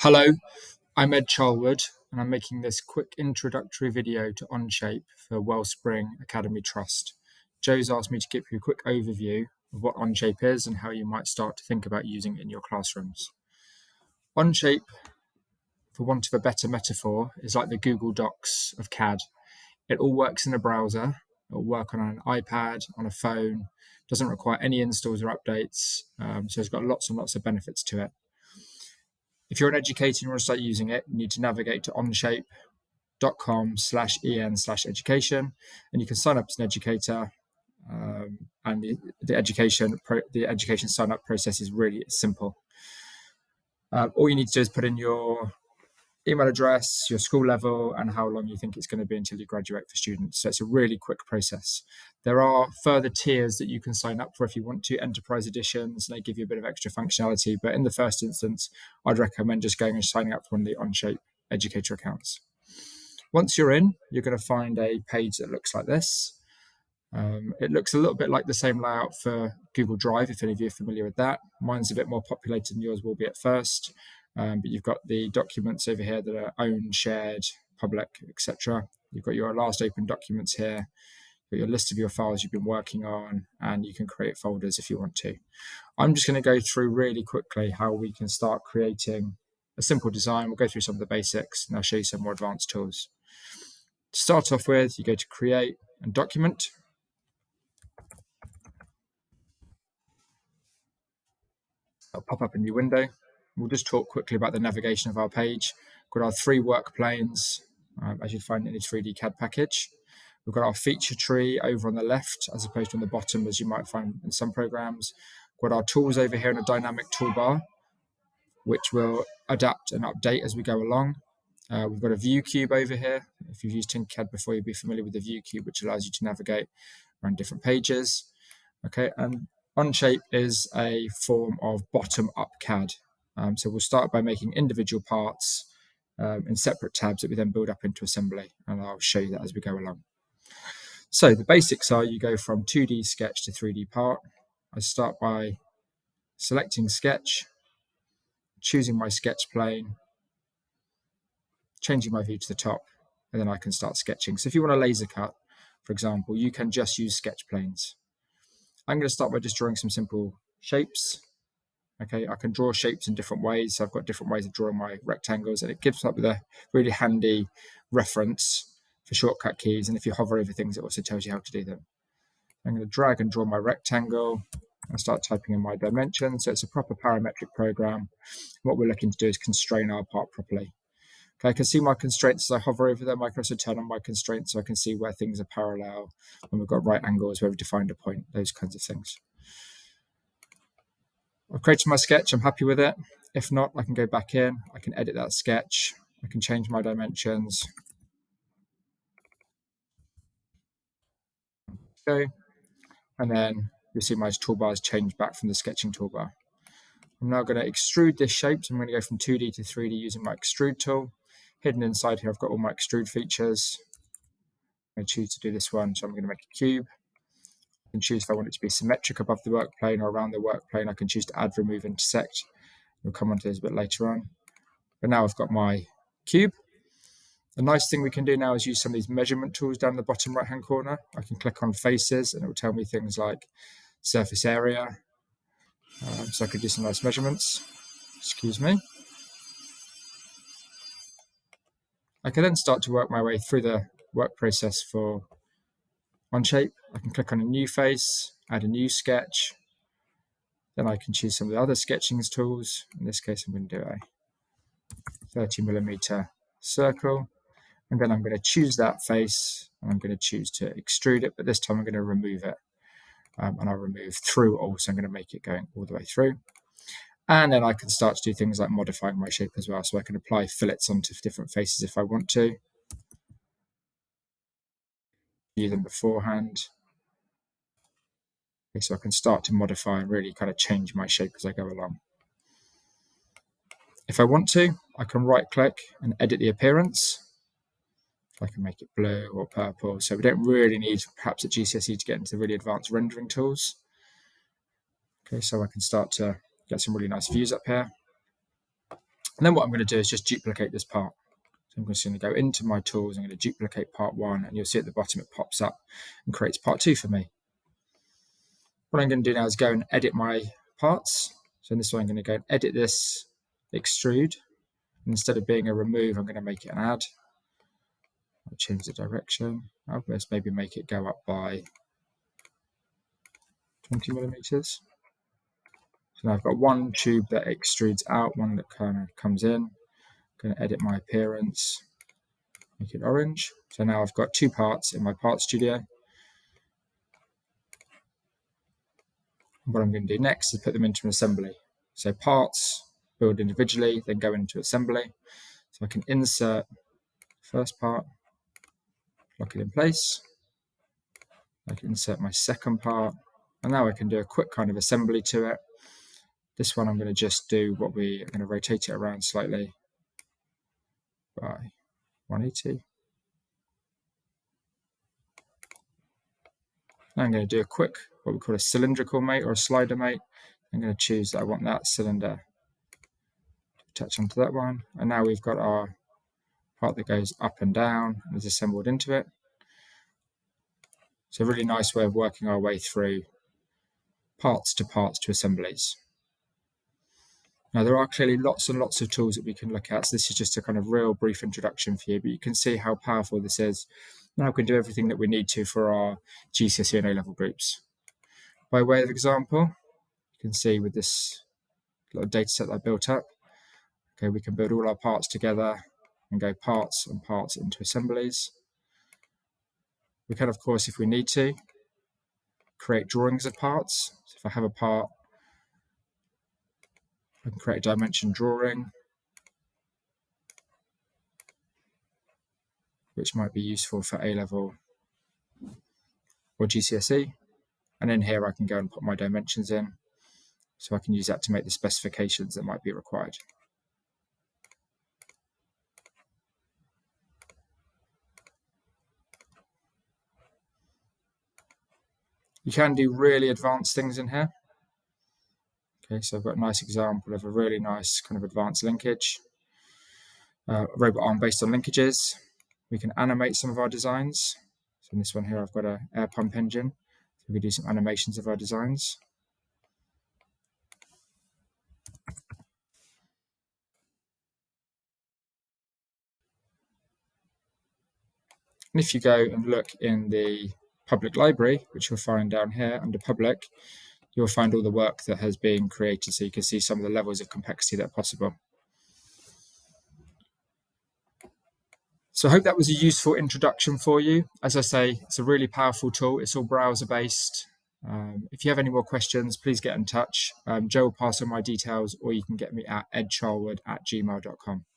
Hello, I'm Ed Charlwood, and I'm making this quick introductory video to Onshape for Wellspring Academy Trust. Joe's asked me to give you a quick overview of what Onshape is and how you might start to think about using it in your classrooms. Onshape, for want of a better metaphor, is like the Google Docs of CAD. It all works in a browser. It'll work on an iPad, on a phone, doesn't require any installs or updates, so it's got lots and lots of benefits to it. If you're an educator and you want to start using it, you need to navigate to onshape.com/en/education, and you can sign up as an educator. And the education sign up process is really simple. All you need to do is put in your email address, your school level, and how long you think it's going to be until you graduate for students. So it's a really quick process. There are further tiers that you can sign up for if you want to, enterprise editions, and they give you a bit of extra functionality. But in the first instance, I'd recommend just going and signing up for one of the Onshape educator accounts. Once you're in, you're going to find a page that looks like this. It looks a little bit like the same layout for Google Drive, if any of you are familiar with that. Mine's a bit more populated than yours will be at first. But you've got the documents over here that are owned, shared, public, etc. You've got your last open documents here, you've got your list of your files you've been working on, and you can create folders if you want to. I'm just going to go through really quickly how we can start creating a simple design. We'll go through some of the basics, and I'll show you some more advanced tools. To start off with, you go to Create and Document. It'll pop up a new window. We'll just talk quickly about the navigation of our page. We've got our 3 work planes, as you'd find in a 3D CAD package. We've got our feature tree over on the left, as opposed to on the bottom, as you might find in some programs. We've got our tools over here in a dynamic toolbar, which will adapt and update as we go along. We've got a view cube over here. If you've used Tinkercad before, you'll be familiar with the view cube, which allows you to navigate around different pages. Okay, and Onshape is a form of bottom-up CAD. So we'll start by making individual parts in separate tabs that we then build up into assembly, and I'll show you that as we go along. So the basics are you go from 2D sketch to 3D part. I start by selecting sketch, choosing my sketch plane, changing my view to the top, and then I can start sketching. So if you want a laser cut, for example, you can just use sketch planes. I'm going to start by just drawing some simple shapes. Okay, I can draw shapes in different ways. So I've got different ways of drawing my rectangles, and it gives up with a really handy reference for shortcut keys. And if you hover over things, it also tells you how to do them. I'm going to drag and draw my rectangle and start typing in my dimensions. So it's a proper parametric program. What we're looking to do is constrain our part properly. Okay, I can see my constraints as I hover over them. I can also turn on my constraints so I can see where things are parallel, when we've got right angles, where we've defined a point, those kinds of things. I've created my sketch, I'm happy with it. If not, I can go back in, I can edit that sketch, I can change my dimensions. Okay, and then you'll see my toolbars change back from the sketching toolbar. I'm now going to extrude this shape, so I'm going to go from 2D to 3D using my extrude tool. Hidden inside here, I've got all my extrude features. I'm going to choose to do this one, so I'm going to make a cube. I can choose if I want it to be symmetric above the work plane or around the work plane. I can choose to add, remove, intersect. We'll come on to this a bit later on. But now I've got my cube. The nice thing we can do now is use some of these measurement tools down in the bottom right-hand corner. I can click on faces and it will tell me things like surface area. So I could do some nice measurements. Excuse me. I can then start to work my way through the work process for Onshape. I can click on a new face, add a new sketch. Then I can choose some of the other sketching tools. In this case, I'm going to do a 30mm circle. And then I'm going to choose that face, and I'm going to choose to extrude it, but this time I'm going to remove it. And I'll remove through also. I'm going to make it going all the way through. And then I can start to do things like modifying my shape as well. So I can apply fillets onto different faces if I want to. View them beforehand. Okay, so I can start to modify and really kind of change my shape as I go along. If I want to, I can right click and edit the appearance. I can make it blue or purple. So we don't really need, perhaps at GCSE, to get into the really advanced rendering tools. Okay, so I can start to get some really nice views up here. And then what I'm going to do is just duplicate this part. So I'm just going to go into my tools, I'm going to duplicate part 1, and you'll see at the bottom it pops up and creates part 2 for me. What I'm going to do now is go and edit my parts. So in this way, I'm going to go and edit this extrude. And instead of being a remove, I'm going to make it an add. I'll change the direction. I'll just maybe make it go up by 20 millimeters. So now I've got one tube that extrudes out, one that kind of comes in. I'm going to edit my appearance, make it orange. So now I've got 2 parts in my part studio. What I'm going to do next is put them into an assembly. So parts build individually, then go into assembly. So I can insert the first part, lock it in place. I can insert my second part, and now I can do a quick kind of assembly to it. This one I'm going to just do what we are going to rotate it around slightly by 180. Now I'm going to do a quick, what we call a cylindrical mate or a slider mate. I'm going to choose that I want that cylinder to attach onto that one. And now we've got our part that goes up and down and is assembled into it. It's a really nice way of working our way through parts to assemblies. Now there are clearly lots and lots of tools that we can look at. So this is just a kind of real brief introduction for you, but you can see how powerful this is. Now we can do everything that we need to for our GCSE and A-level groups. By way of example, you can see with this little data set that I built up, okay, we can build all our parts together and go parts and parts into assemblies. We can, of course, if we need to, create drawings of parts. So if I have a part, I can create a dimension drawing, which might be useful for A-level or GCSE. And in here, I can go and put my dimensions in. So I can use that to make the specifications that might be required. You can do really advanced things in here. Okay, so I've got a nice example of a really nice kind of advanced linkage. A robot arm based on linkages. We can animate some of our designs. So in this one here, I've got an air pump engine. So we can do some animations of our designs. And if you go and look in the public library, which you'll find down here under public, you'll find all the work that has been created. So you can see some of the levels of complexity that are possible. So I hope that was a useful introduction for you. As I say, it's a really powerful tool. It's all browser-based. If you have any more questions, please get in touch. Joe will pass on my details, or you can get me at edcharwood@gmail.com.